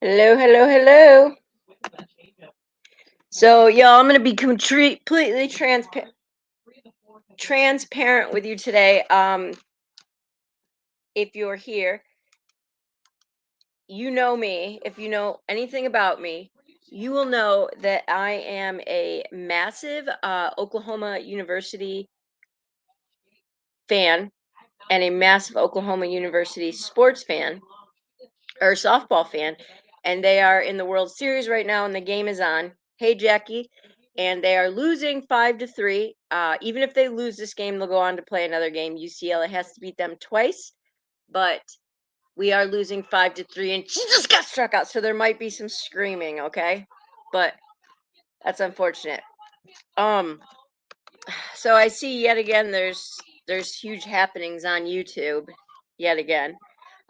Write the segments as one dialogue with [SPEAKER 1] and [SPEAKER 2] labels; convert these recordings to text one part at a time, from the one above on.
[SPEAKER 1] Hello, hello, hello. So, y'all, I'm gonna be completely transparent with you today. If you're here, you know me. If you know anything about me, you will know that I am a massive Oklahoma University fan and a massive Oklahoma University sports fan or softball fan, and they are in the World Series right now, and the game is on. Hey, Jackie, and they are losing 5-3. Even if they lose this game, they'll go on to play another game. UCLA has to beat them twice, but we are losing 5-3, and she just got struck out, so there might be some screaming. Okay, but that's unfortunate. Um, so I see yet again. There's huge happenings on YouTube. Yet again.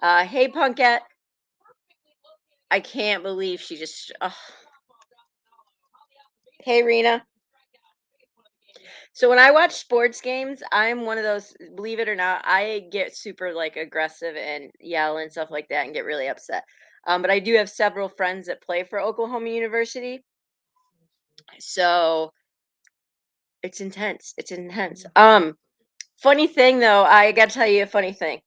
[SPEAKER 1] Hey, Punkette. I can't believe she just. Hey, Rena. So when I watch sports games, I'm one of those, believe it or not, I get super like aggressive and yell and stuff like that and get really upset. But I do have several friends that play for Oklahoma University. So it's intense. It's intense. Funny thing though, I gotta tell you a funny thing.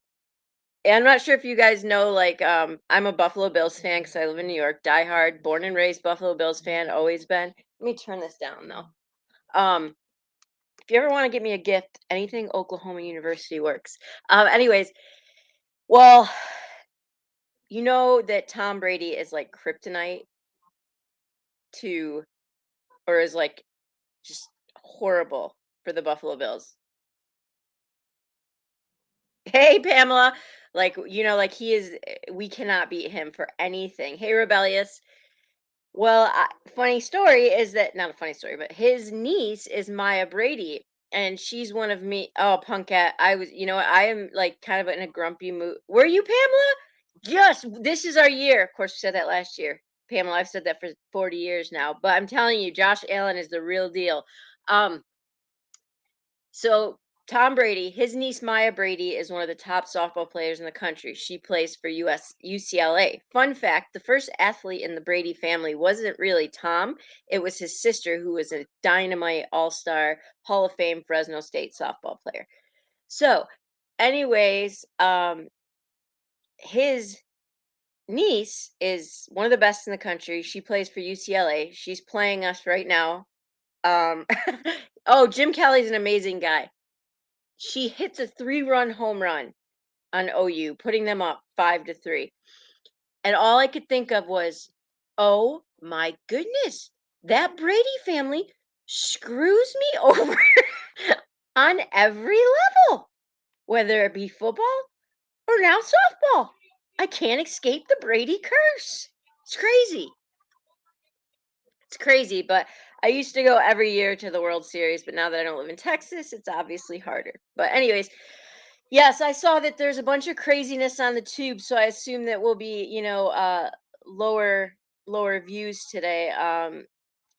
[SPEAKER 1] And I'm not sure if you guys know, like, I'm a Buffalo Bills fan because I live in New York, diehard, born and raised Buffalo Bills fan, always been. Let me turn this down though. Um, if you ever want to get me a gift, anything Oklahoma University works. Anyways, well, you know that Tom Brady is like kryptonite to, or is like just horrible for the Buffalo Bills. Hey, Pamela, like like he is. We cannot beat him for anything. Hey, Rebellious. Well, funny story is that not a funny story, but his niece is Maya Brady, and she's one of me. Oh, Punkette, I was. You know what? I am like kind of in a grumpy mood. Were you, Pamela? Yes, this is our year. Of course, we said that last year, Pamela. I've said that for 40 years now, but I'm telling you, Josh Allen is the real deal. Um, so Tom Brady, his niece Maya Brady is one of the top softball players in the country. She plays for UCLA. Fun fact, the first athlete in the Brady family wasn't really Tom, it was his sister who was a dynamite all-star Hall of Fame Fresno State softball player. So, anyways, his niece is one of the best in the country. She plays for UCLA. She's playing us right now. Um oh, Jim Kelly's an amazing guy. She hits a 3-run home run on OU, putting them up 5-3. And all I could think of was, "Oh my goodness, that Brady family screws me over on every level, whether it be football or now softball. I can't escape the Brady curse. It's crazy. It's crazy, but I used to go every year to the World Series, but now that I don't live in Texas, it's obviously harder. But anyways, yes, I saw that there's a bunch of craziness on the tube, so I assume that we'll be, lower lower views today.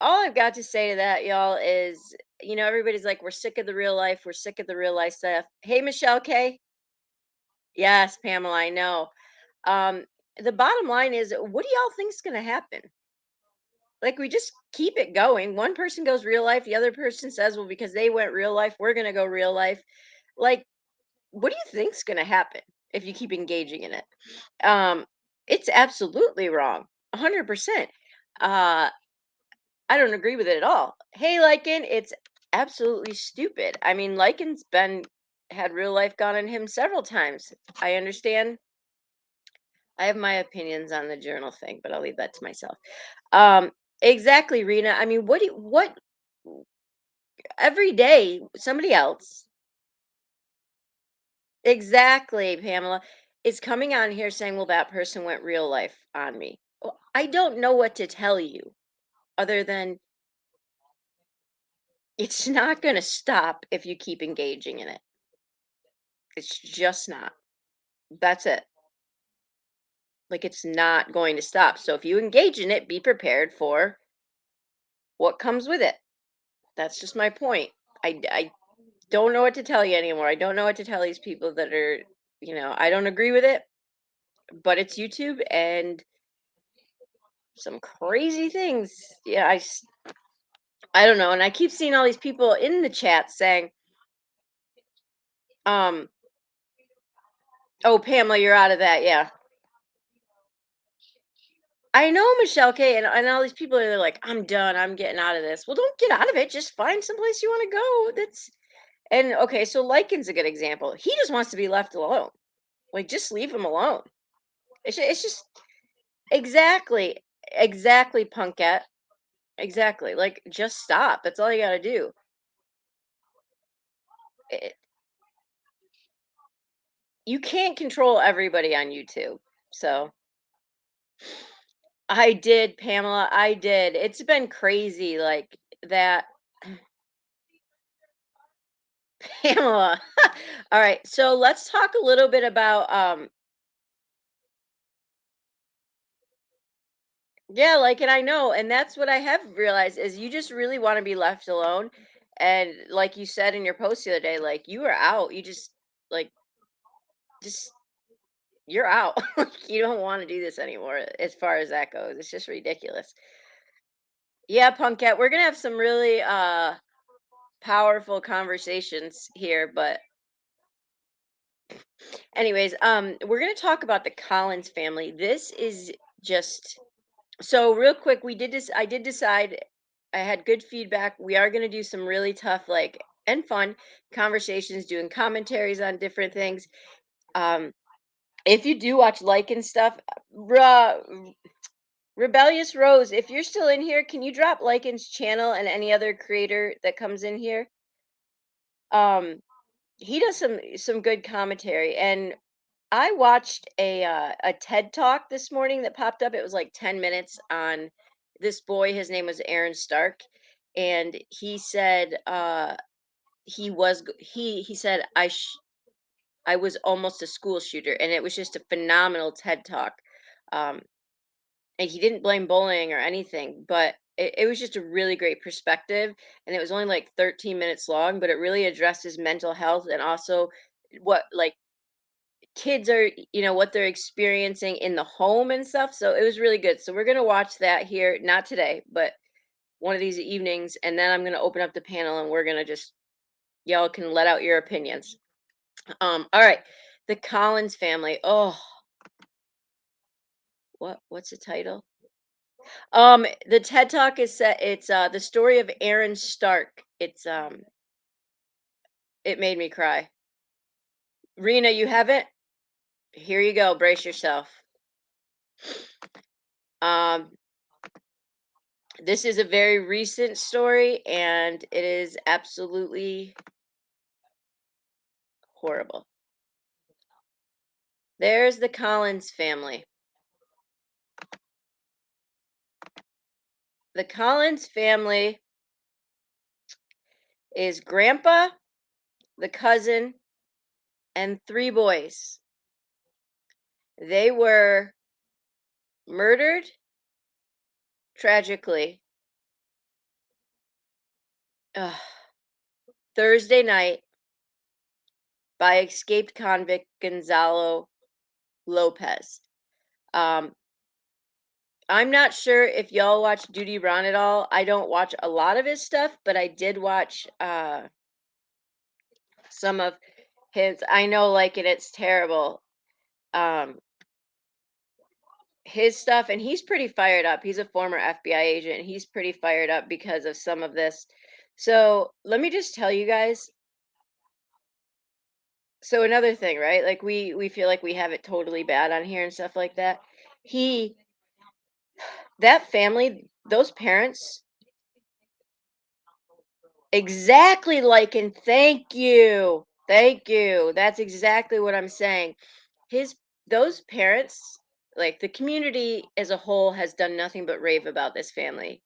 [SPEAKER 1] All I've got to say to that, y'all, is everybody's like, we're sick of the real life, we're sick of the real life stuff. Hey, Michelle K. Yes, Pamela, I know. Um, the bottom line is, what do y'all think's gonna happen? Like, we just keep it going. One person goes real life, the other person says, well, because they went real life, we're gonna go real life. Like, what do you think's going to happen if you keep engaging in it? Um, it's absolutely wrong, 100%. Uh, I don't agree with it at all. Hey, Lycan, it's absolutely stupid. I mean, Lycan's been had real life gone on him several times. I understand. I have my opinions on the journal thing, but I'll leave that to myself. Exactly, Rena. I mean, what every day somebody else. Exactly, Pamela, is coming on here saying, well, that person went real life on me. Well, I don't know what to tell you other than it's not going to stop if you keep engaging in it. It's just not. That's it. Like, it's not going to stop. So if you engage in it, be prepared for what comes with it. That's just my point. I don't know what to tell you anymore. I don't know what to tell these people that are, I don't agree with it, but it's YouTube and some crazy things. Yeah, I don't know, and I keep seeing all these people in the chat saying, um, "Oh, Pamela, you're out of that." Yeah, I know Michelle K, and all these people are like, "I'm done. I'm getting out of this." Well, don't get out of it. Just find someplace you want to go. That's and okay. So Lycan's a good example. He just wants to be left alone. Like, just leave him alone. It's just exactly, exactly, Punkette. Exactly. Like, just stop. That's all you got to do. It, you can't control everybody on YouTube. So I did, Pamela. I did. It's been crazy, like that. Pamela. All right. So let's talk a little bit about yeah, like, and I know, and that's what I have realized is you just really want to be left alone. And like you said in your post the other day, like you are out. You like just you're out. Like you don't want to do this anymore as far as that goes. It's just ridiculous. Yeah, Punkette, we're gonna have some really powerful conversations here, but anyways, we're gonna talk about the Collins family. This is just so real quick. We did this. I did decide. I had good feedback. We are gonna do some really tough, like and fun conversations, doing commentaries on different things. Um, if you do watch like and stuff, Rebellious Rose, if you're still in here, can you drop Lycan's channel and any other creator that comes in here? Um, he does some good commentary, and I watched a TED talk this morning that popped up. It was like 10 minutes on this boy. His name was Aaron Stark, and he said he said I was almost a school shooter, and it was just a phenomenal TED talk. Um, and he didn't blame bullying or anything, but it was just a really great perspective, and it was only like 13 minutes long, but it really addresses mental health and also what like kids are, what they're experiencing in the home and stuff. So it was really good. So we're going to watch that here, not today, but one of these evenings, and then I'm going to open up the panel and we're going to just y'all can let out your opinions. All right. The Collins family. Oh, what's the title? The TED Talk is set. It's the story of Aaron Stark. It made me cry. Rena, you haven't? Here you go. Brace yourself. Um, this is a very recent story, and it is absolutely horrible. There's the Collins family. The Collins family is grandpa, the cousin, and three boys. They were murdered tragically ugh, Thursday night by escaped convict Gonzalo Lopez. Um, I'm not sure if y'all watch Duty Ron at all. I don't watch a lot of his stuff, but I did watch some of his. I know, like, and it's terrible. Um, his stuff, and he's pretty fired up. He's a former FBI agent. He's pretty fired up because of some of this. So let me just tell you guys. So another thing, right? Like we feel like we have it totally bad on here and stuff like that. He that family, those parents, exactly like and thank you. Thank you. That's exactly what I'm saying. His those parents, like the community as a whole has done nothing but rave about this family.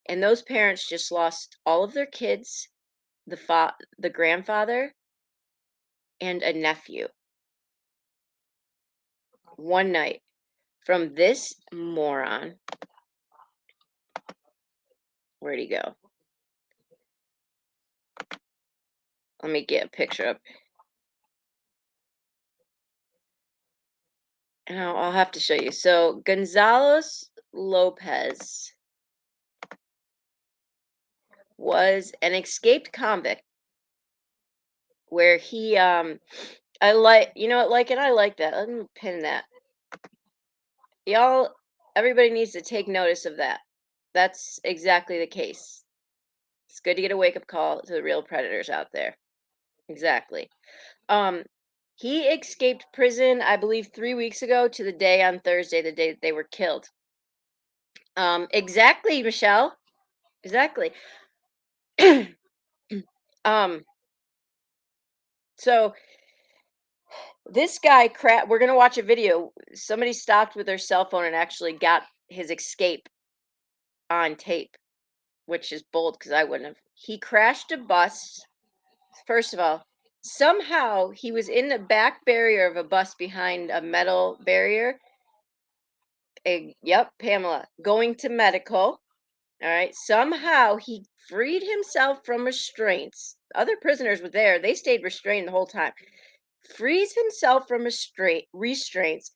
[SPEAKER 1] And those parents just lost all of their kids, the grandfather and a nephew one night from this moron. Where'd he go? Let me get a picture up. And I'll have to show you. So Gonzalo's Lopez was an escaped convict where he I like, you know what, like it, I like that. Let me pin that. Y'all, everybody needs to take notice of that. That's exactly the case. It's good to get a wake up call to the real predators out there. Exactly. Um, he escaped prison, I believe, 3 weeks ago to the day on Thursday, the day that they were killed. Exactly, Michelle. Exactly. um, so this guy we're gonna watch a video. Somebody stopped with their cell phone and actually got his escape on tape, which is bold because I wouldn't have. He crashed a bus. First of all, somehow he was in the back barrier of a bus behind a metal barrier. Yep, Pamela, going to medical. All right. Somehow he freed himself from restraints. Other prisoners were there. They stayed restrained the whole time. Frees himself from restraints,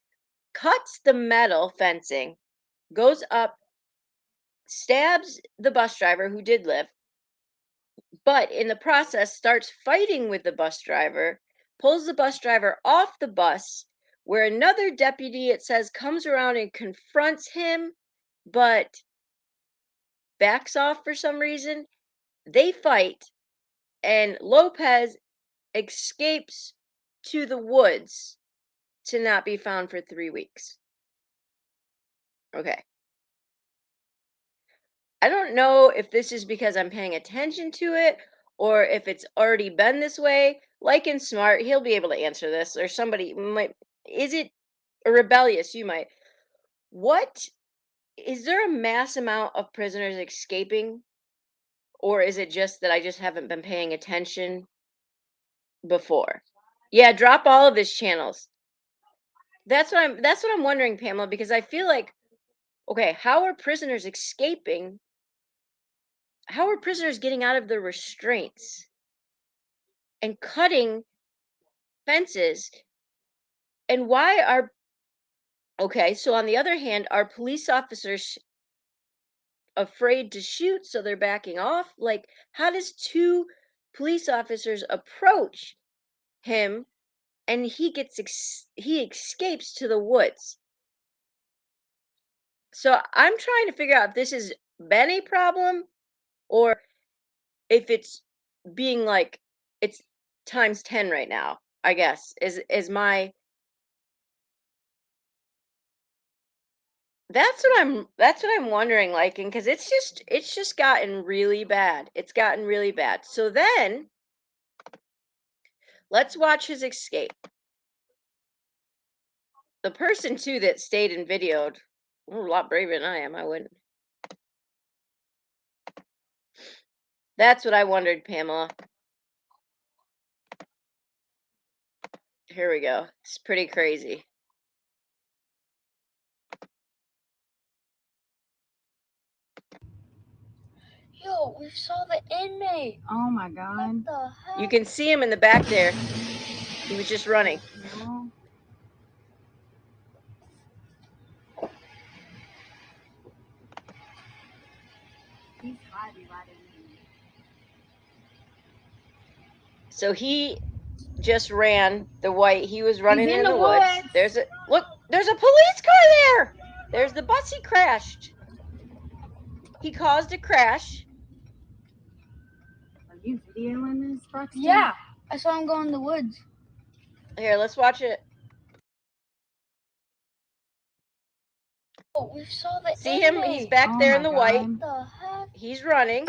[SPEAKER 1] cuts the metal fencing, goes up, stabs the bus driver who did live, but in the process starts fighting with the bus driver, pulls the bus driver off the bus, where another deputy, it says, comes around and confronts him, but backs off for some reason. They fight, and Lopez escapes to the woods to not be found for 3 weeks. Okay. I don't know if this is because I'm paying attention to it or if it's already been this way. Like in Smart, he'll be able to answer this, or somebody might. Is it rebellious? You might. What is there a mass amount of prisoners escaping, or is it just that I just haven't been paying attention before? Yeah, drop all of his channels. That's what I'm wondering, Pamela, because I feel like, okay, how are prisoners escaping? How are prisoners getting out of the restraints and cutting fences? And why are, okay, so on the other hand, are police officers afraid to shoot so they're backing off? Like, how does two police officers approach him and he escapes to the woods? So I'm trying to figure out if this has been a problem or if it's being like it's times 10 right now, I guess, is my that's what I'm wondering, like, and because it's just gotten really bad. It's gotten really bad. So then let's watch his escape. The person too that stayed and videoed, a lot braver than I am. I wouldn't. That's what I wondered, Pamela. Here we go. It's pretty crazy.
[SPEAKER 2] Yo, we saw the inmate.
[SPEAKER 3] Oh my God.
[SPEAKER 2] What the heck?
[SPEAKER 1] You can see him in the back there. He was just running.
[SPEAKER 3] No. He's hiding right in here.
[SPEAKER 1] So he just ran the white. He was running
[SPEAKER 3] in
[SPEAKER 1] in
[SPEAKER 3] the
[SPEAKER 1] the woods.
[SPEAKER 3] woods.
[SPEAKER 1] There's a look. There's a police car there. There's the bus he crashed. He caused a crash.
[SPEAKER 3] Are you videoing this, Braxton?
[SPEAKER 2] Yeah, I saw him go in the woods.
[SPEAKER 1] Here, let's watch it.
[SPEAKER 2] Oh, we saw the
[SPEAKER 1] See him?
[SPEAKER 2] inmate.
[SPEAKER 1] He's back
[SPEAKER 3] Oh
[SPEAKER 1] there
[SPEAKER 3] my
[SPEAKER 1] in the white.
[SPEAKER 2] What the heck?
[SPEAKER 1] He's running.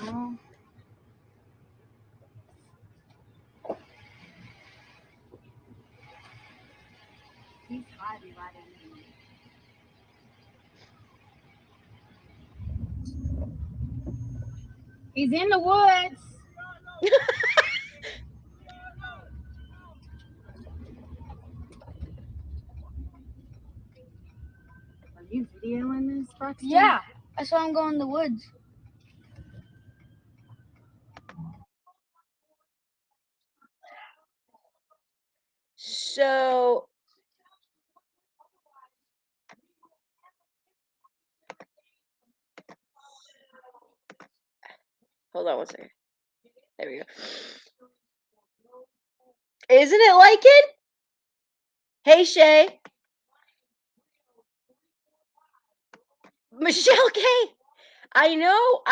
[SPEAKER 3] No. He's hiding right in here. He's in the woods. Are you videoing this, Braxton?
[SPEAKER 2] Yeah, I saw him go in the woods.
[SPEAKER 1] So Hold on one second. There we go. Isn't it like it? Hey, Shay. Michelle K. I know,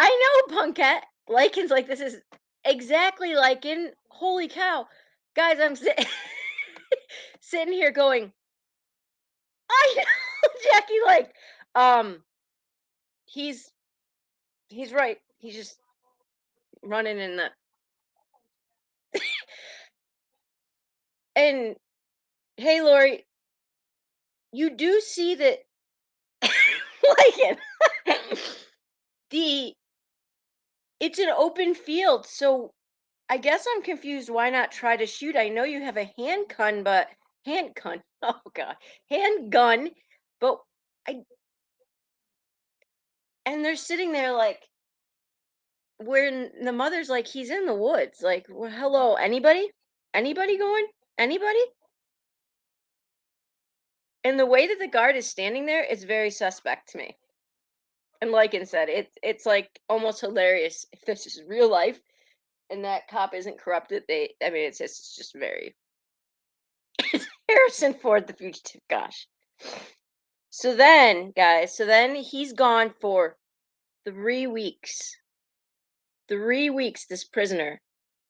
[SPEAKER 1] Punkette. Lycan's like, this is exactly Lycan. Holy cow. Guys, I'm sitting here going, I know, Jackie, like, um, he's he's right. He's just running in the and hey Lori, you do see that Lycan. the it's an open field, so I guess I'm confused. Why not try to shoot? I know you have a handgun, but handgun. Oh god, handgun. But I and they're sitting there like, where the mother's like, he's in the woods. Like, well, hello, anybody? Anybody going? Anybody? And the way that the guard is standing there is very suspect to me. And like I said, it's like almost hilarious if this is real life and that cop isn't corrupted. I mean, it's just very Harrison Ford, the fugitive. Gosh. So then, guys, he's gone for 3 weeks. 3 weeks. This prisoner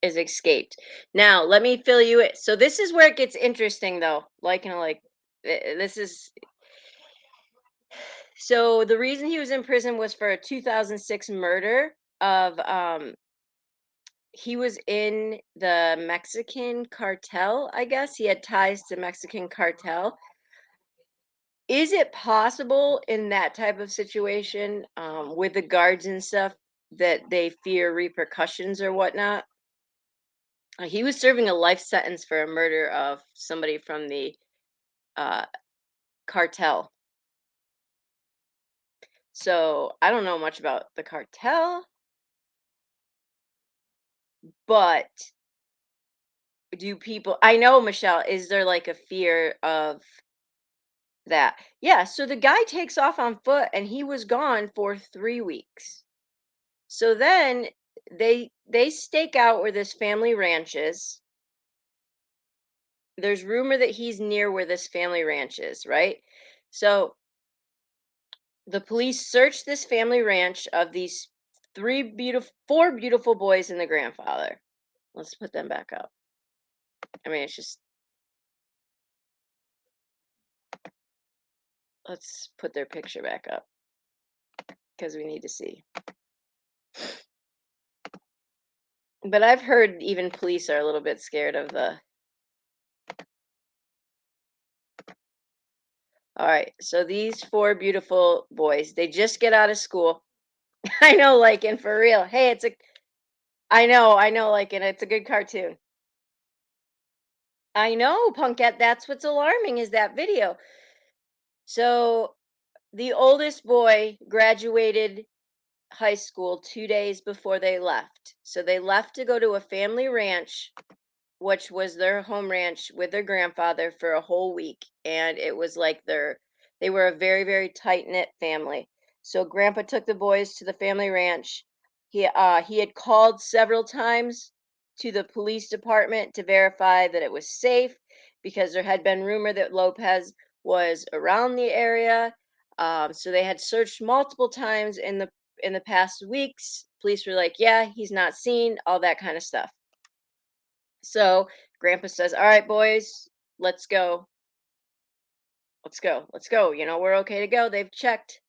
[SPEAKER 1] is escaped. Now, let me fill you in. So this is where it gets interesting, though. This is so the reason he was in prison was for a 2006 murder of he was in the Mexican cartel, I guess. He had ties to Mexican cartel. Is it possible in that type of situation, with the guards and stuff, that they fear repercussions or whatnot? He was serving a life sentence for a murder of somebody from the uh, cartel. So I don't know much about the cartel, but do people? I know, Michelle. Is there like a fear of that? Yeah. So the guy takes off on foot, and he was gone for 3 weeks. So then they stake out where this family ranch is. There's rumor that he's near where this family ranch is, right? So the police search this family ranch of these four beautiful boys and the grandfather. Let's put them back up. I mean, it's just, let's put their picture back up because we need to see. But I've heard even police are a little bit scared of the. All right, so these four beautiful boys, they just get out of school. I know, like, and for real. Hey, I know, like, and it's a good cartoon. I know, Punkette, that's what's alarming is that video. So the oldest boy graduated high school 2 days before they left. So they left to go to a family ranch, which was their home ranch with their grandfather for a whole week. And it was like they were a very, very tight knit family. So grandpa took the boys to the family ranch. He had called several times to the police department to verify that it was safe because there had been rumor that Lopez was around the area. So they had searched multiple times in the past weeks. Police were like, yeah, he's not seen, all that kind of stuff. So grandpa says, all right, boys, let's go. Let's go. Let's go. You know, we're okay to go. They've checked.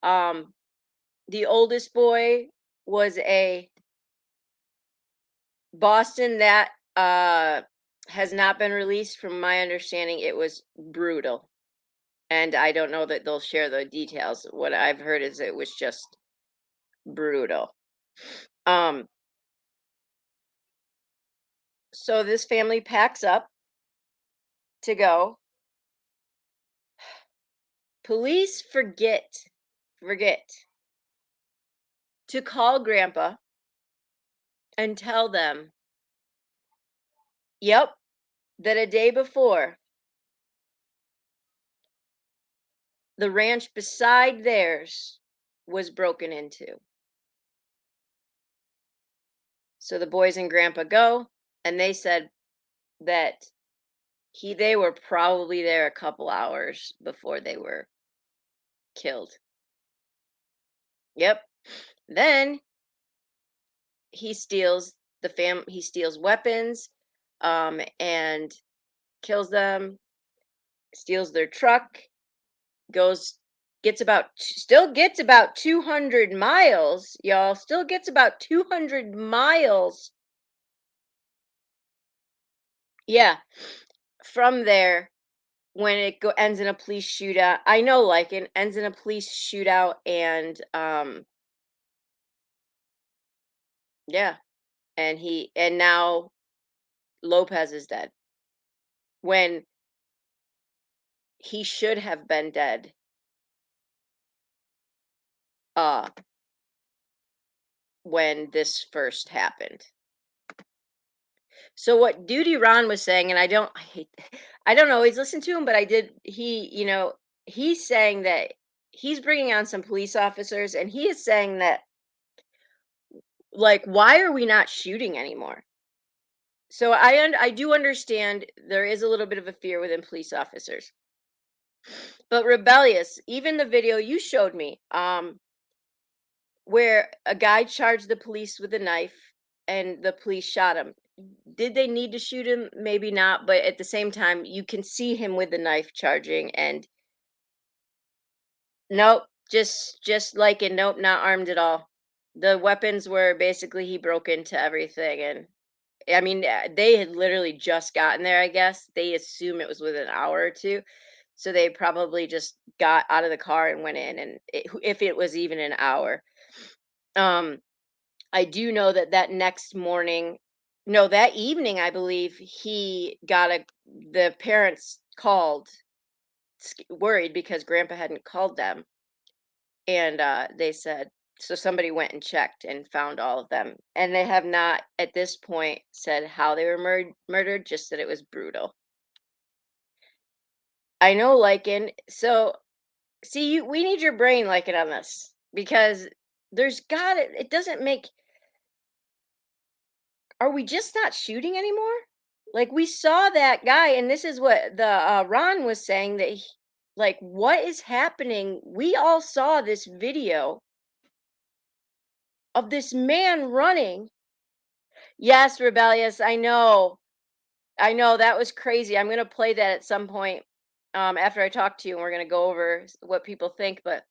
[SPEAKER 1] Um, the oldest boy was a Boston that has not been released. From my understanding, it was brutal. And I don't know that they'll share the details. What I've heard is it was just brutal. Um, so this family packs up to go. Police forget to call grandpa and tell them, yep, that a day before, the ranch beside theirs was broken into. So the boys and grandpa go, and they said that they were probably there a couple hours before they were killed. Yep. Then he steals weapons, and kills them, steals their truck, goes still gets about 200 miles, y'all, still gets about 200 miles. Yeah, from there, when ends in a police shootout. I know, like, it ends in a police shootout, and yeah, and now Lopez is dead when he should have been dead uh when this first happened. So what Duty Ron was saying, and I don't always listen to him, but I did. He's saying that he's bringing on some police officers, and he is saying that, like, why are we not shooting anymore? So I do understand there is a little bit of a fear within police officers, but rebellious. Even the video you showed me, where a guy charged the police with a knife and the police shot him. Did they need to shoot him? Maybe not, but at the same time, you can see him with the knife charging, and nope, just like it, nope, not armed at all. The weapons were basically he broke into everything, and I mean, they had literally just gotten there, I guess. They assume it was within an hour or two. So they probably just got out of the car and went in, and if it was even an hour. Um I do know that that next morning, no, that evening, I believe the parents called, worried because grandpa hadn't called them. And they said, so somebody went and checked and found all of them. And they have not, at this point, said how they were murdered, just that it was brutal. I know, Lycan. So, see, we need your brain, Lycan, on this because it doesn't make, are we just not shooting anymore? Like, we saw that guy, and this is what the Ron was saying that like, what is happening? We all saw this video of this man running. Yes, rebellious. I know that was crazy. I'm gonna play that at some point after I talk to you, and we're gonna go over what people think. But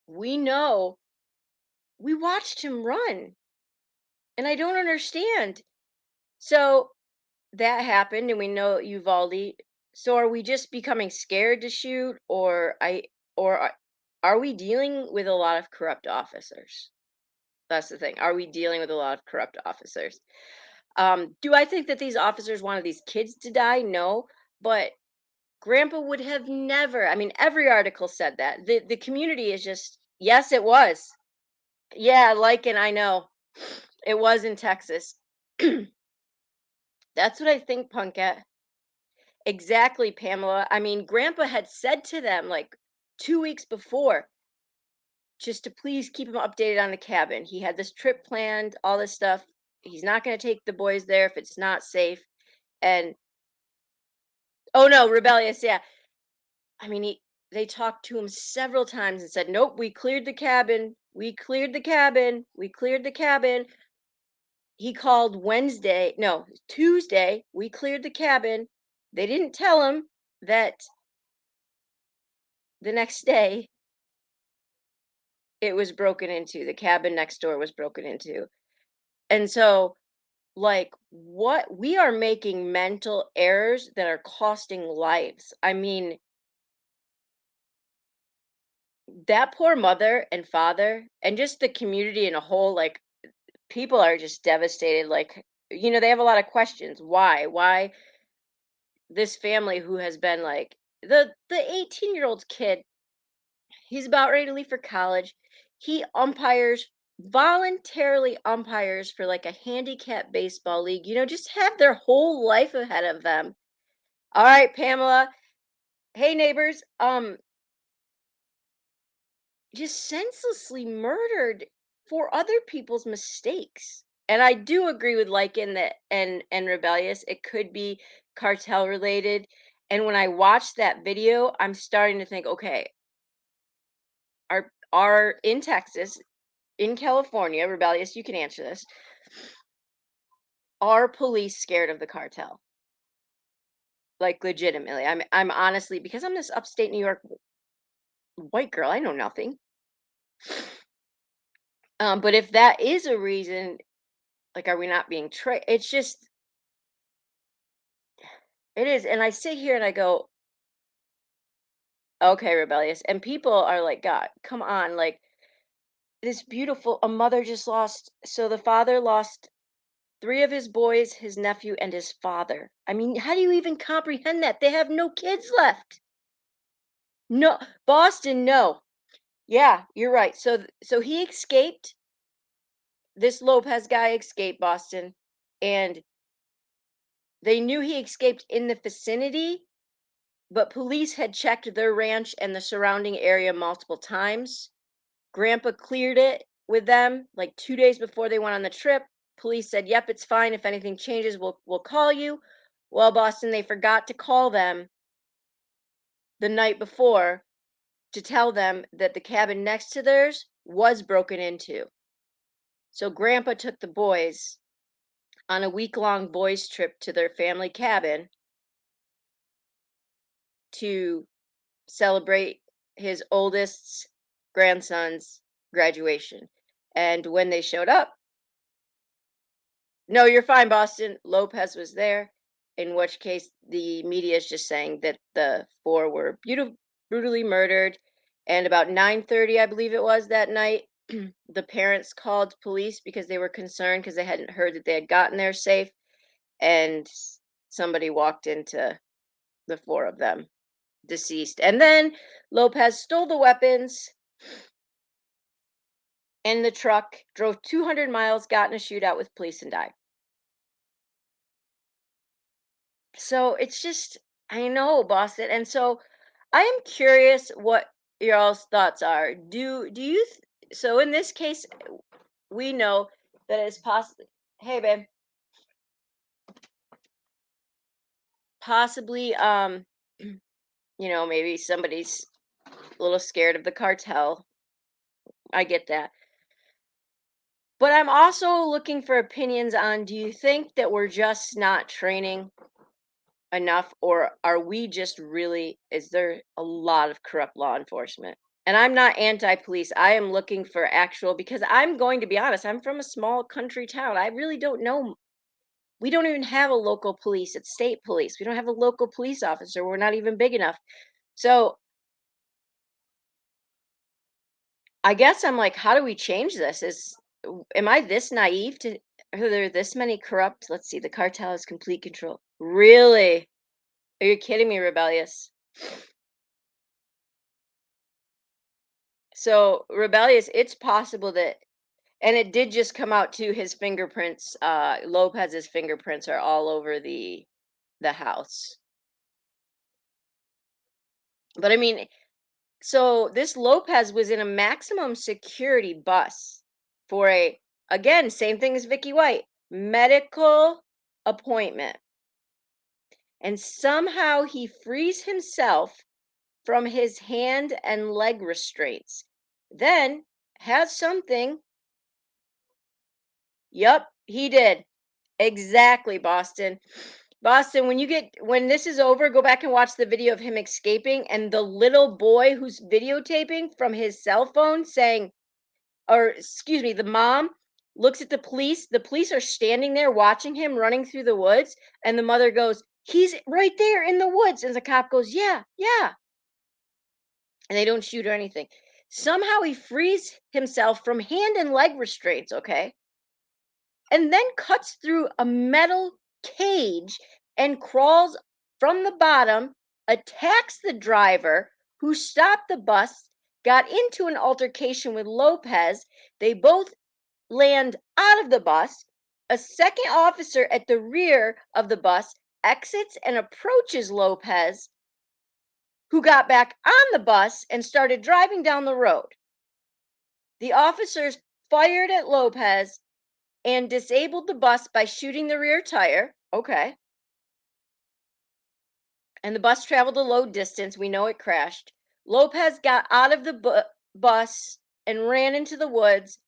[SPEAKER 1] we know we watched him run, and I don't understand. So that happened, and we know Uvalde. So are we just becoming scared to shoot, or are we dealing with a lot of corrupt officers? That's the thing. Are we dealing with a lot of corrupt officers? Do I think that these officers wanted these kids to die? No, but Grandpa would have never. I mean, every article said that. The community is just, yes, it was. Yeah, like, and I know it was in Texas. That's what I think, Punkette. Exactly, Pamela. I mean, Grandpa had said to them like 2 weeks before, just to please keep him updated on the cabin. He had this trip planned, all this stuff. He's not going to take the boys there if it's not safe. And oh no, rebellious, yeah. I mean, they talked to him several times and said, "Nope, we cleared the cabin. We cleared the cabin. We cleared the cabin." He called Wednesday, no, Tuesday. We cleared the cabin. They didn't tell him that the next day it was broken into. The cabin next door was broken into. And so, like, what we are making mental errors that are costing lives. I mean, that poor mother and father, and just the community in a whole, like, people are just devastated. Like, they have a lot of questions. Why this family who has been like, the 18-year-old kid, he's about ready to leave for college. He voluntarily umpires for like a handicap baseball league, just have their whole life ahead of them. All right, Pamela. Hey, neighbors. Just senselessly murdered for other people's mistakes. And I do agree with Lycan that and Rebellious, it could be cartel related. And when I watched that video, I'm starting to think, okay, are in Texas, in California, Rebellious, you can answer this. Are police scared of the cartel? Like legitimately. I'm honestly, because I'm this upstate New York white girl, I know nothing. But if that is a reason, like, are we not being trained? It's just, it is. And I sit here and I go, okay, Rebellious. And people are like, God, come on. Like, this beautiful, a mother just lost. So the father lost three of his boys, his nephew, and his father. I mean, how do you even comprehend that? They have no kids left. No, Boston, no. Yeah, you're right. So he escaped. This Lopez guy escaped Boston, and they knew he escaped in the vicinity, but police had checked their ranch and the surrounding area multiple times. Grandpa cleared it with them like 2 days before they went on the trip. Police said, "Yep, it's fine. If anything changes, we'll call you." Well, Boston, they forgot to call them the night before to tell them that the cabin next to theirs was broken into. So Grandpa took the boys on a week-long boys trip to their family cabin to celebrate his oldest grandson's graduation. And when they showed up, no, you're fine, Boston. Lopez was there, in which case the media is just saying that the four were brutally murdered. And about 9:30, I believe it was that night, the parents called police because they were concerned because they hadn't heard that they had gotten there safe. And somebody walked into the four of them deceased. And then Lopez stole the weapons and the truck, drove 200 miles, got in a shootout with police, and died. So it's just, I know, Boston. And so I am curious what y'all's thoughts are. Do you so in this case we know that it's possibly, hey babe, possibly maybe somebody's a little scared of the cartel. I get that. But I'm also looking for opinions on, do you think that we're just not training enough, or are we just really, is there a lot of corrupt law enforcement? And I'm not anti-police. I am looking for actual, because I'm going to be honest, I'm from a small country town. I really don't know. We don't even have a local police. It's state police. We don't have a local police officer. We're not even big enough. So I guess I'm like, how do we change this? Am I this naive to, are there this many corrupt? Let's see, the cartel has complete control. Really? Are you kidding me, Rebellious? So Rebellious, it's possible that, and it did just come out too, his fingerprints, Lopez's fingerprints are all over the house. But I mean, so this Lopez was in a maximum security bus for a, again, same thing as Vicky White, medical appointment. And somehow he frees himself from his hand and leg restraints. Then has something. Yep, he did. Exactly, Boston. Boston, when this is over, go back and watch the video of him escaping and the little boy who's videotaping from his cell phone saying, or excuse me, the mom looks at the police. The police are standing there watching him running through the woods, and the mother goes, "He's right there in the woods." And the cop goes, "Yeah, yeah." And they don't shoot or anything. Somehow he frees himself from hand and leg restraints, okay? And then cuts through a metal cage and crawls from the bottom, attacks the driver who stopped the bus, got into an altercation with Lopez. They both land out of the bus. A second officer at the rear of the bus exits and approaches Lopez, who got back on the bus and started driving down the road. The officers fired at Lopez, and disabled the bus by shooting the rear tire. Okay. And the bus traveled a low distance. We know it crashed. Lopez got out of the bus and ran into the woods.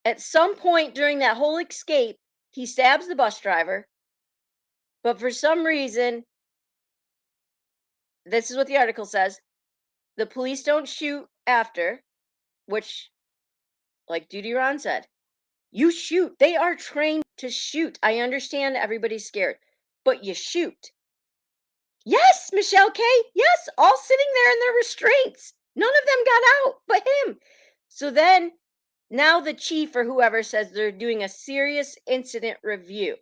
[SPEAKER 1] At some point during that whole escape, he stabs the bus driver, but for some reason, this is what the article says, the police don't shoot after, which, like Duty Ron said, you shoot. They are trained to shoot. I understand everybody's scared, but you shoot. Yes, Michelle K. Yes, all sitting there in their restraints. None of them got out but him. So then, now the chief or whoever says they're doing a serious incident review.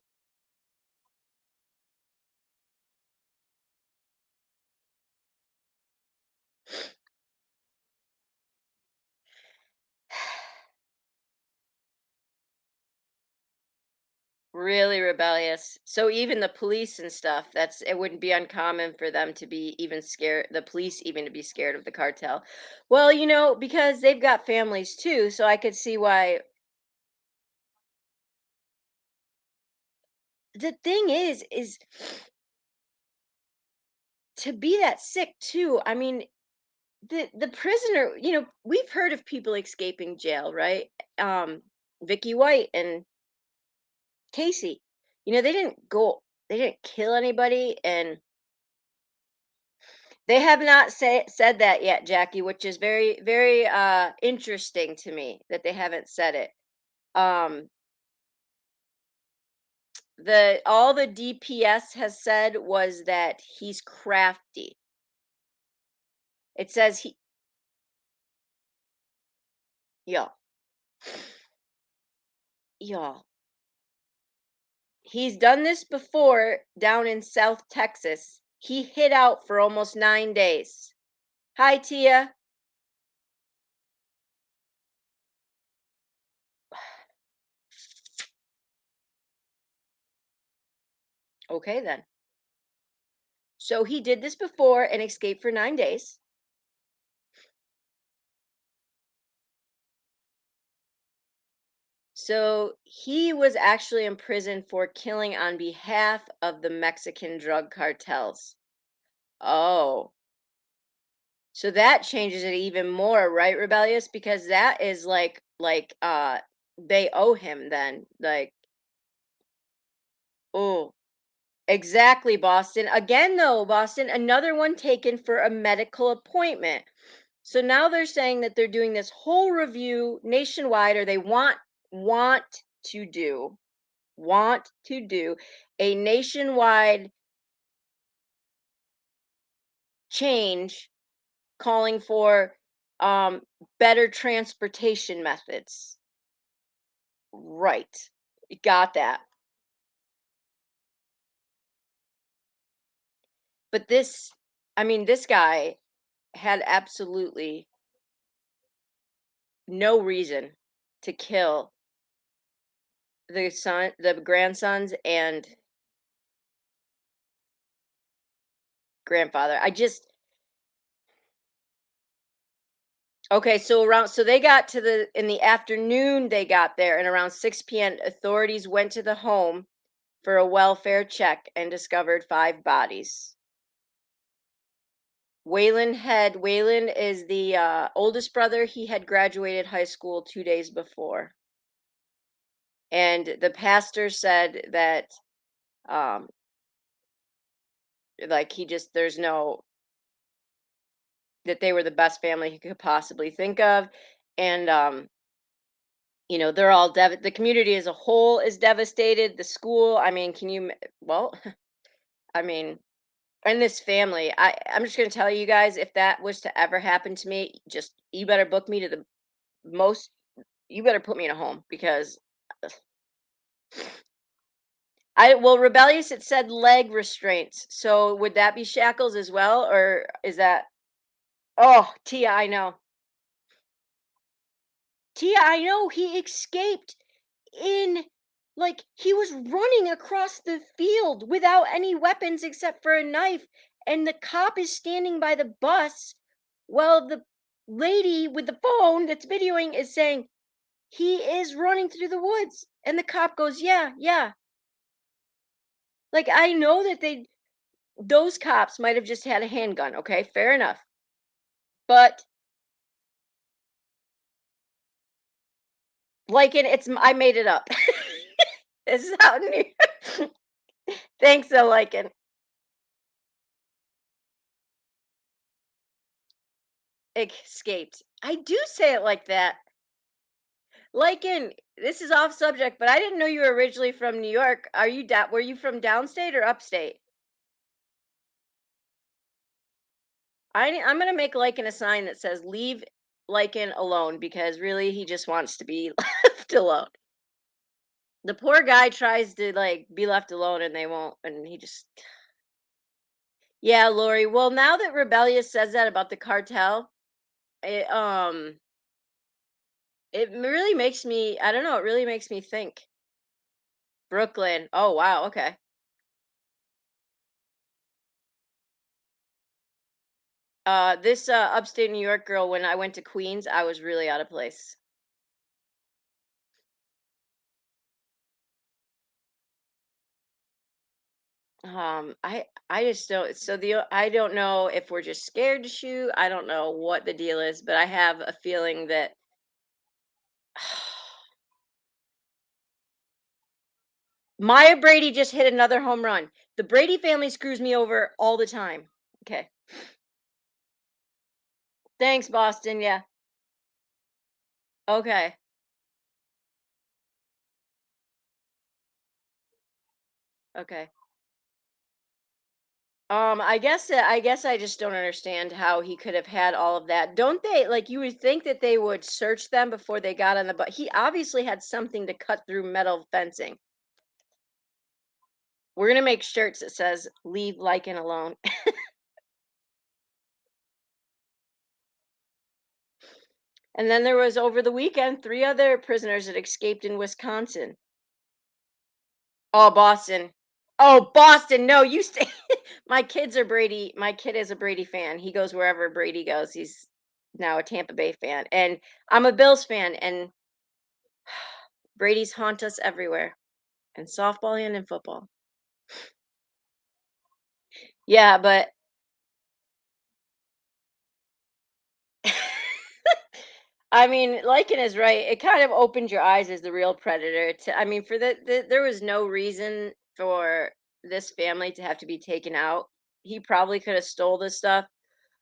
[SPEAKER 1] Really rebellious. So even the police and stuff, it wouldn't be uncommon for them to be even scared, the police even to be scared of the cartel. Well, because they've got families too, so I could see why. The thing is to be that sick too. I mean, the prisoner, we've heard of people escaping jail, right? Vicky White and Casey. They didn't kill anybody, and they have not said that yet, Jackie, which is very, very interesting to me that they haven't said it. Um, all the DPS has said was that he's crafty. It says yeah, yeah. He's done this before down in South Texas. He hid out for almost 9 days. Hi, Tia. Okay, then. So he did this before and escaped for 9 days. So he was actually in prison for killing on behalf of the Mexican drug cartels. Oh, so that changes it even more, right, Rebellious? Because that is like they owe him then. Like, oh, exactly, Boston. Again, though, Boston, another one taken for a medical appointment. So now they're saying that they're doing this whole review nationwide, or they want to do want to do a nationwide change calling for better transportation methods. Right. Got that. But this guy had absolutely no reason to kill the grandsons and grandfather. Okay, so they got in the afternoon they got there, and around 6 p.m. authorities went to the home for a welfare check and discovered 5 bodies. Waylon is the oldest brother. He had graduated high school 2 days before. And the pastor said that um like there's no, that they were the best family he could possibly think of. And they're all the community as a whole is devastated. The school, I mean, well, I mean, and this family, I'm just going to tell you guys, if that was to ever happen to me, just you better book me to the most, you better put me in a home, because rebellious, it said leg restraints. So would that be shackles as well, or is that? Oh, Tia, I know. Tia, I know, he escaped in, like, he was running across the field without any weapons except for a knife, and the cop is standing by the bus while the lady with the phone that's videoing is saying he is running through the woods. And the cop goes, "Yeah, yeah." Like, I know that those cops might have just had a handgun, okay? Fair enough. But like I made it up. This is how New Thanks, though, Lycan. Escaped. I do say it like that. Lycan, this is off subject, but I didn't know you were originally from New York. Were you from downstate or upstate? I'm gonna make Lycan a sign that says leave Lycan alone because really he just wants to be left alone. The poor guy tries to like be left alone and they won't, and he just yeah, Lori. Well, now that Rebellious says that about the cartel, it it really makes me I don't know, it really makes me think. Brooklyn. Oh wow, okay. This upstate New York girl, when I went to Queens, I was really out of place. I just don't I don't know if we're just scared to shoot. I don't know what the deal is, but I have a feeling that Maya Brady just hit another home run. The Brady family screws me over all the time. Okay. Thanks, Boston. Yeah. Okay. Okay. I guess I just don't understand how he could have had all of that. Don't they like you would think that they would search them before they got on the but he obviously had something to cut through metal fencing. We're gonna make shirts that says leave Lycan alone. And then there was over the weekend 3 other prisoners that escaped in Wisconsin. Oh, Boston. Oh, Boston. No, you stay. My kid is a Brady fan. He goes wherever Brady goes. He's now a Tampa Bay fan. And I'm a Bills fan. And Brady's haunt us everywhere. In softball and in football. Yeah, but I mean, Lycan is right. It kind of opened your eyes as the real predator. I mean, there was no reason for this family to have to be taken out. He probably could have stole this stuff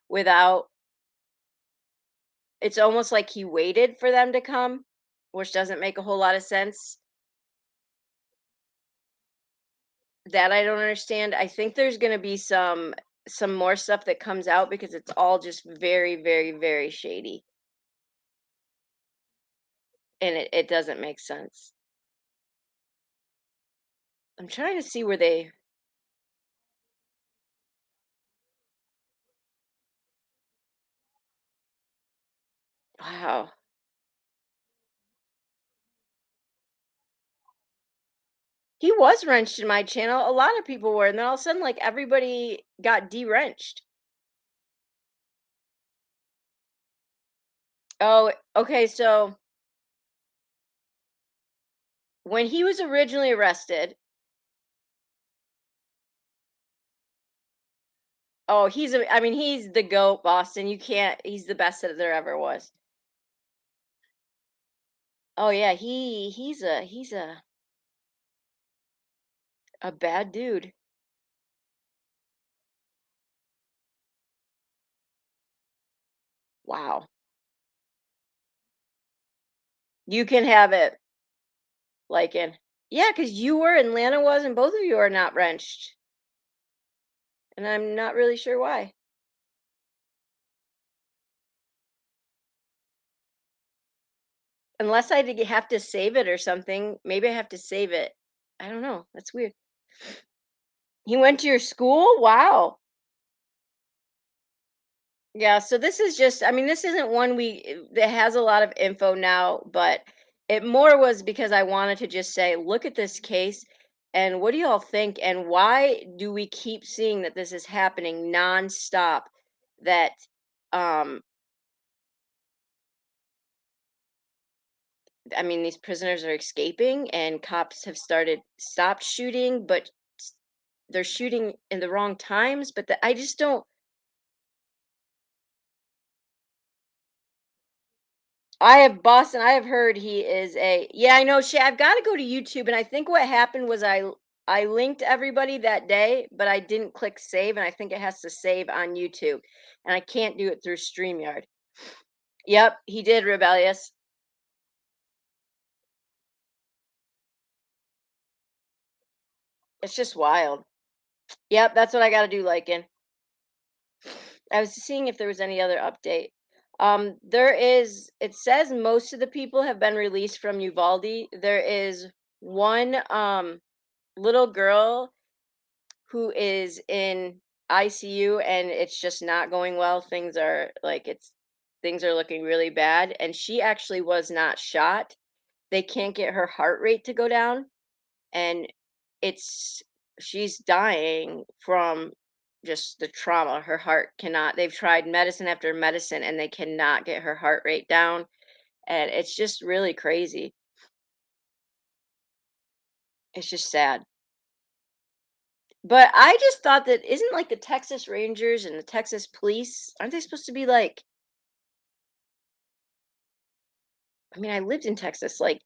[SPEAKER 1] without. It's almost like he waited for them to come, which doesn't make a whole lot of sense. That I don't understand. I think there's going to be some more stuff that comes out because it's all just very, very, very shady, and it doesn't make sense. I'm trying to see where they. Wow. He was wrenched in my channel. A lot of people were, and then all of a sudden, like everybody got de-wrenched. Oh, okay. So when he was originally arrested, oh, I mean, he's the GOAT, Boston. You can't, he's the best that there ever was. Oh yeah, he's a bad dude. Wow. You can have it, like in yeah, because you were and Lana was, and both of you are not wrenched. And I'm not really sure why. Unless have to save it or something. Maybe I have to save it. I don't know. That's weird. He went to your school? Wow. Yeah, so this is just I mean, this isn't one that has a lot of info now, but it more was because I wanted to just say, look at this case and what do y'all think and why do we keep seeing that this is happening nonstop? That um I mean, these prisoners are escaping, and cops have stopped shooting, but they're shooting in the wrong times. But I just don't. I have Boston. I have heard he is a. Yeah, I know. Shay, I've got to go to YouTube, and I think what happened was I linked everybody that day, but I didn't click save, and I think it has to save on YouTube, and I can't do it through StreamYard. Yep, he did rebellious. It's just wild. Yep, that's what I got to do, Lycan. I was seeing if there was any other update. There is. It says most of the people have been released from Uvalde. There is one little girl who is in ICU, and it's just not going well. Things are looking really bad, and she actually was not shot. They can't get her heart rate to go down, and it's she's dying from just the trauma. Her heart cannot. They've tried medicine after medicine, and they cannot get her heart rate down, and it's just really crazy. It's just sad. But I just thought that isn't like the Texas Rangers and the Texas Police, aren't they supposed to be like, I mean, I lived in Texas, like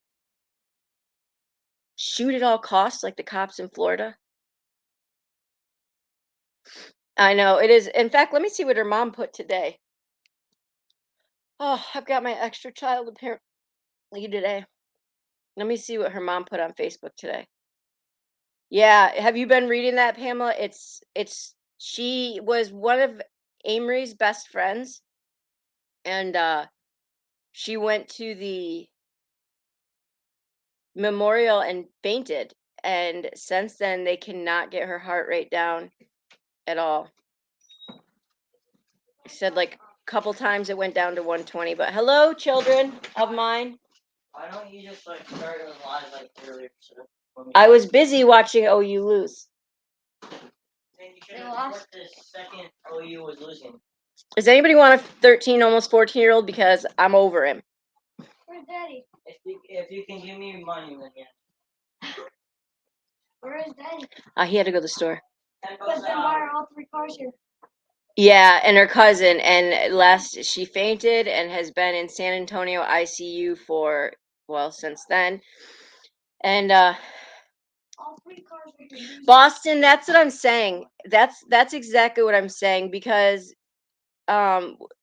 [SPEAKER 1] shoot at all costs like the cops in Florida? I know it is. In fact, let me see what her mom put today. Oh, I've got my extra child apparently today. Let me see what her mom put on Facebook today. Yeah, have you been reading that, Pamela? It's she was one of Amory's best friends, and she went to the memorial and fainted, and since then they cannot get her heart rate down at all. Said like a couple times it went down to 120. But hello, children of mine.
[SPEAKER 4] Why don't you just like start a live like earlier?
[SPEAKER 1] I was busy watching OU lose.
[SPEAKER 4] Then you should have put the second OU was losing.
[SPEAKER 1] Does anybody want a 13, almost 14-year-old? Because I'm over him.
[SPEAKER 2] Where's Daddy?
[SPEAKER 4] If you can give me money, then yeah.
[SPEAKER 2] Where is Daddy?
[SPEAKER 1] He had to go to the store.
[SPEAKER 2] But then why are all three cars here?
[SPEAKER 1] Yeah, and her cousin, and last she fainted and has been in San Antonio ICU for, well, since then. And
[SPEAKER 2] All three cars are here.
[SPEAKER 1] Boston, that's what I'm saying. That's exactly what I'm saying, because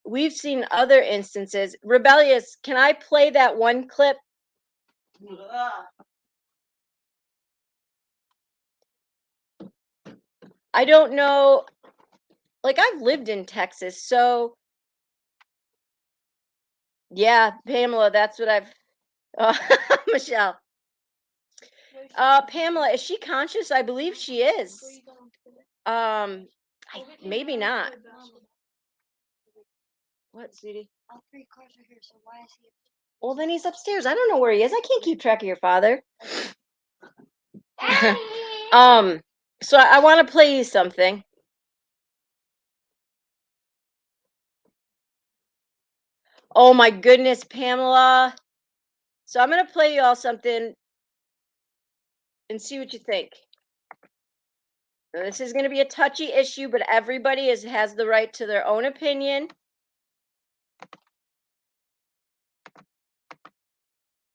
[SPEAKER 1] we've seen other instances. Rebellious, can I play that one clip? I don't know. Like, I've lived in Texas, so yeah, Pamela, that's what I've. Michelle. Pamela, is she conscious? I believe she is. Maybe not. What, sweetie?
[SPEAKER 2] All three cars are here, so why is he?
[SPEAKER 1] Well, then he's upstairs. I don't know where he is. I can't keep track of your father. So I want to play you something. Oh my goodness, Pamela. So I'm gonna play you all something and see what you think. Now, this is gonna be a touchy issue, but everybody has the right to their own opinion.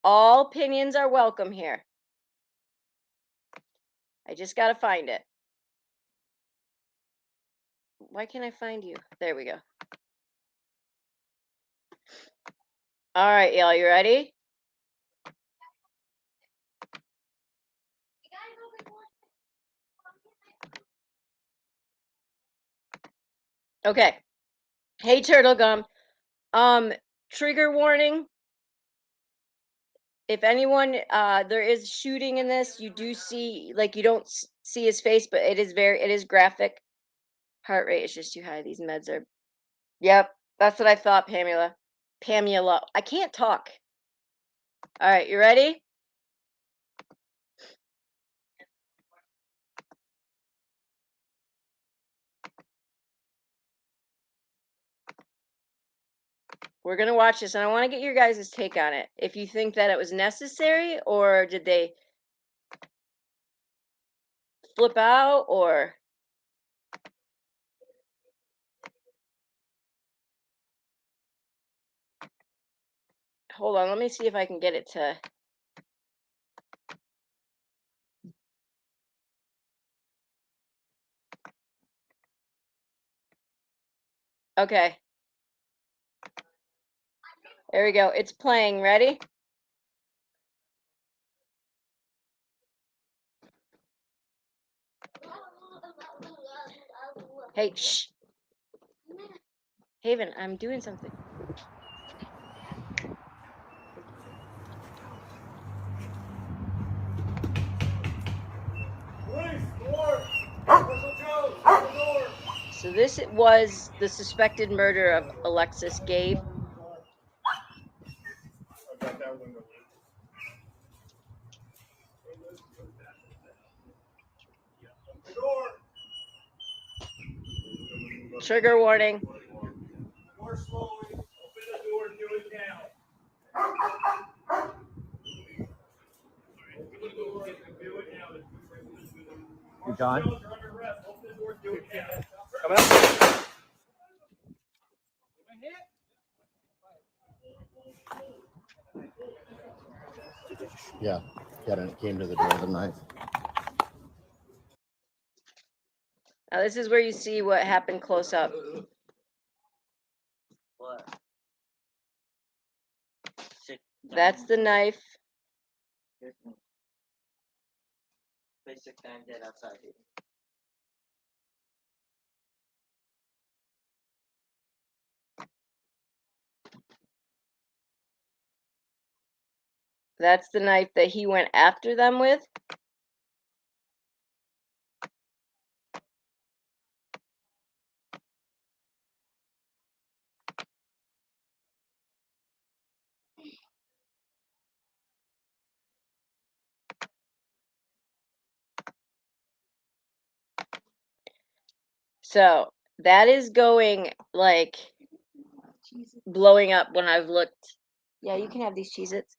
[SPEAKER 1] All opinions are welcome here. I just gotta find it. Why can't I find you? There we go. All right, y'all, you ready? Okay. Hey, Turtle Gum. Trigger warning. If anyone, there is shooting in this, you do see, like, you don't see his face, but it is graphic. Heart rate is just too high. These meds are. Yep, that's what I thought, Pamela. Pamela. I can't talk. All right, you ready? We're gonna watch this, and I want to get your guys' take on it. If you think that it was necessary, or did they flip out, or hold on, let me see if I can get it to. Okay. There we go. It's playing. Ready? Hey, shh. Haven, I'm doing something. So this it was the suspected murder of Alexis Gabe. Trigger warning.
[SPEAKER 5] More slowly. Open the door and do it now. Open the door and do it now.
[SPEAKER 6] You John?
[SPEAKER 5] Jones are under arrest. Open the door and do it now. Come out.
[SPEAKER 6] Yeah, came to the door with a knife.
[SPEAKER 1] Now this is where you see what happened close up.
[SPEAKER 4] What? Sit down.
[SPEAKER 1] That's the knife.
[SPEAKER 4] Here's me. Basic time dead outside here.
[SPEAKER 1] That's the knife that he went after them with. So that is going like blowing up when I've looked. Yeah, you can have these Cheez-Its.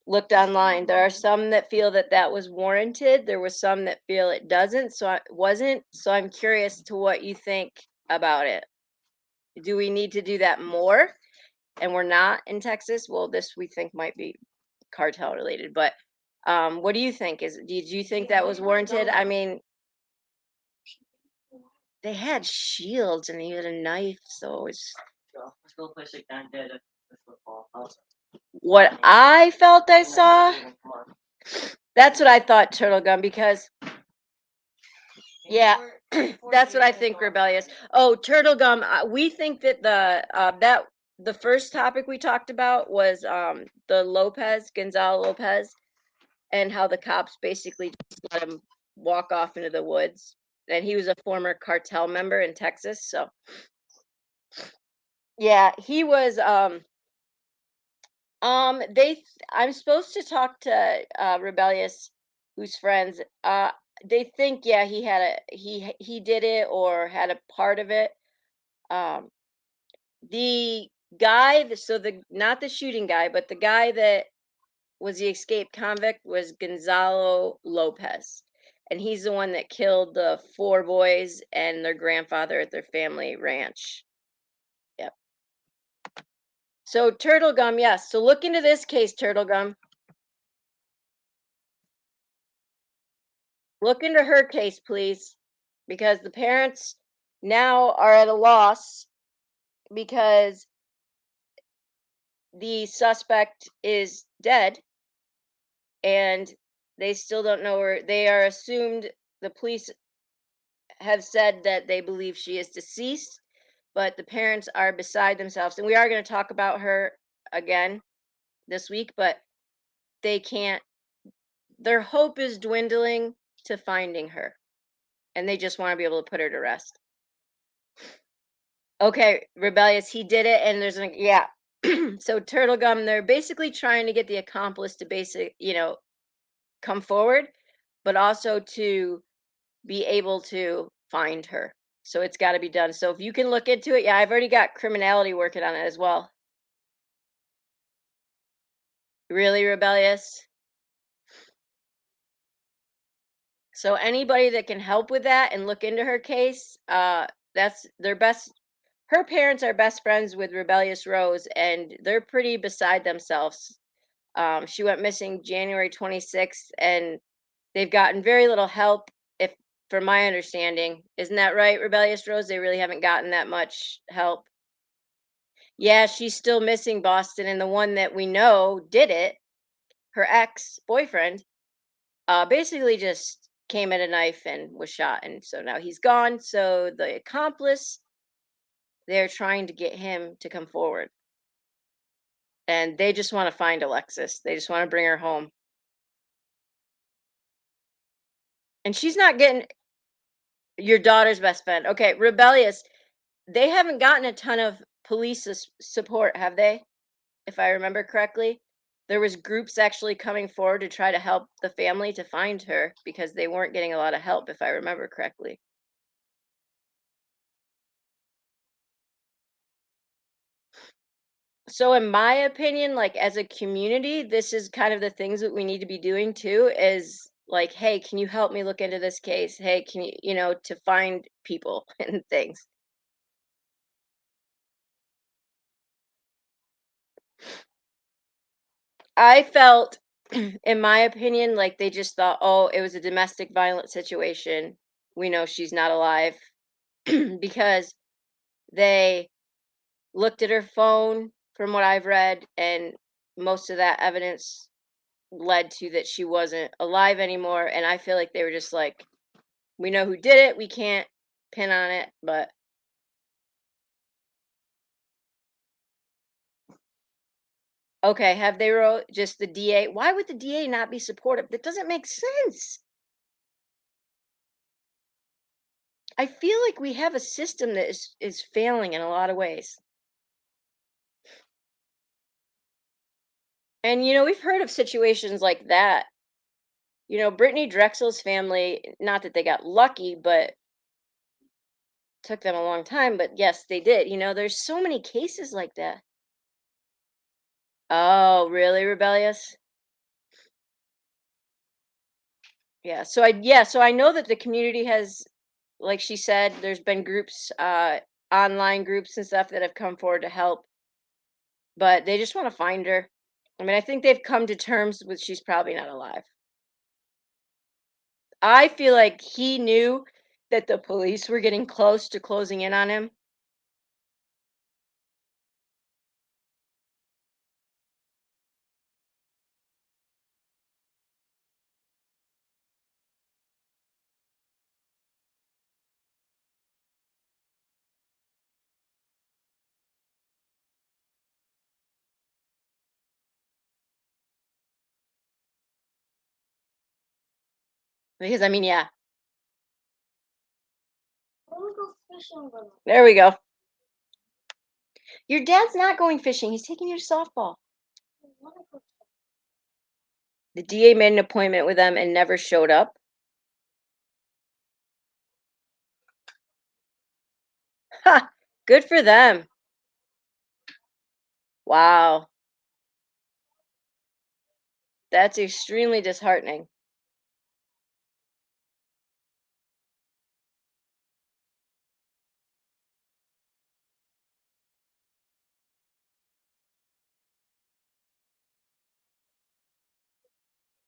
[SPEAKER 1] Looked online. There are some that feel that that was warranted. There was some that feel it doesn't. So it wasn't. So I'm curious to what you think about it. Do we need to do that more? And we're not in Texas. Well, this we think might be cartel related. But what do you think? Did you think that was warranted? I mean, they had shields and he had a knife, so it's
[SPEAKER 4] Let's go basic time dead at the football house.
[SPEAKER 1] what I felt I saw. That's what I thought, Turtle Gun, because yeah, that's what I think, Rebellious. Oh, Turtle Gum, we think that the first topic we talked about was the Gonzalo Lopez, and how the cops basically just let him walk off into the woods. And he was a former cartel member in Texas, so yeah, he was I'm supposed to talk to Rebellious, who's friends. They think yeah, he did it or had a part of it. Um the guy, so the not the shooting guy, but the guy that was the escaped convict was Gonzalo Lopez. And he's the one that killed the 4 boys and their grandfather at their family ranch. Yep. So Turtle Gum, yes. So look into this case, Turtle Gum. Look into her case, please, because the parents now are at a loss because the suspect is dead and they still don't know where they are assumed. The police have said that they believe she is deceased, but the parents are beside themselves. And we are going to talk about her again this week, but they can't, their hope is dwindling to finding her. And they just want to be able to put her to rest. Okay, Rebellious, he did it, and there's yeah. So Turtle Gum, they're basically trying to get the accomplice to come forward, but also to be able to find her. So it's got to be done. So if you can look into it, yeah, I've already got criminality working on it as well. Really rebellious. So anybody that can help with that and look into her case, that's their best. Her parents are best friends with rebellious Rose, and they're pretty beside themselves. She went missing January 26th, and they've gotten very little help, if from my understanding. Isn't that right, rebellious Rose? They really haven't gotten that much help. Yeah, she's still missing, Boston, and the one that we know did it, her ex-boyfriend, basically just came at a knife and was shot, and so now he's gone. So the accomplice, they're trying to get him to come forward, and they just want to find Alexis. They just want to bring her home, and she's not getting your daughter's best friend. Okay, rebellious. They haven't gotten a ton of police support, have they? If I remember correctly, there was groups actually coming forward to try to help the family to find her because they weren't getting a lot of help, if I remember correctly. So in my opinion, like as a community, this is kind of the things that we need to be doing too is like, hey, can you help me look into this case? Hey, can you, to find people and things. I felt, in my opinion, like they just thought, oh, it was a domestic violence situation. We know she's not alive because they looked at her phone from what I've read, and most of that evidence led to that she wasn't alive anymore. And I feel like they were just like, we know who did it. We can't pin on it, but okay, have they wrote just the DA? Why would the DA not be supportive? That doesn't make sense. I feel like we have a system that is failing in a lot of ways. And we've heard of situations like that. Brittany Drexel's family, not that they got lucky, but took them a long time, but yes, they did. There's so many cases like that. Oh, really rebellious? Yeah, so I know that the community has, like she said, there's been groups, online groups and stuff that have come forward to help, but they just want to find her. I mean, I think they've come to terms with she's probably not alive. I feel like he knew that the police were getting close to closing in on him. Because I mean, yeah,
[SPEAKER 2] Let me go fishing with them.
[SPEAKER 1] there we go. Your dad's not going fishing. He's taking you to softball.
[SPEAKER 2] I wanna go
[SPEAKER 1] The DA made an appointment with them and never showed up. Ha! Good for them. Wow. That's extremely disheartening.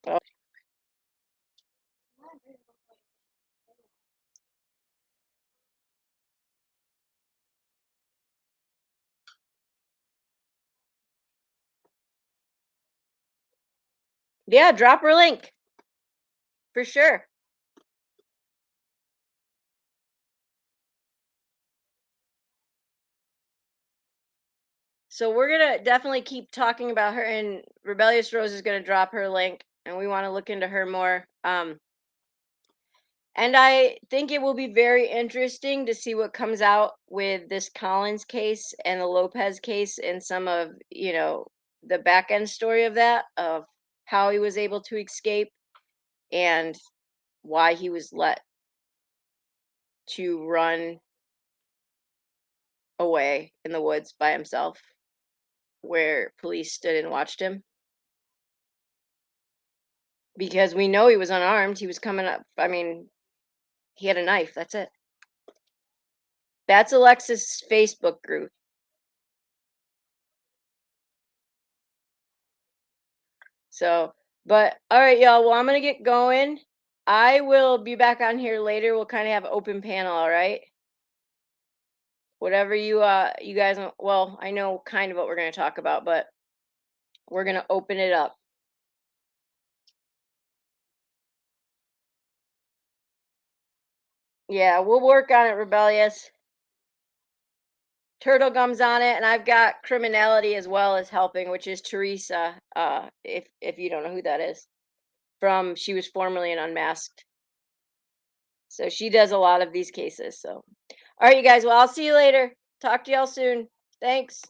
[SPEAKER 1] Oh,
[SPEAKER 2] I'm ready to go play.
[SPEAKER 1] yeah, drop her link for sure. So we're gonna definitely keep talking about her, and Rebellious Rose is gonna drop her link, and we want to look into her more. And I think it will be very interesting to see what comes out with this Collins case and the Lopez case, and some of the back end story of that, of how he was able to escape and why he was let to run away in the woods by himself, where police stood and watched him. because we know he was unarmed. He was coming up. I mean, he had a knife. That's it. That's Alexis' Facebook group. So, but all right, y'all. Well, I'm gonna get going. I will be back on here later. We'll kind of have open panel, all right? Whatever you guys well, I know kind of what we're gonna talk about, but we're gonna open it up. Yeah, we'll work on it, Rebellious. Turtle Gum's on it, and I've got Criminality as well as helping, which is Teresa. If you don't know who that is, she was formerly an Unmasked, so she does a lot of these cases. So, all right, you guys. Well, I'll see you later. Talk to y'all soon. Thanks.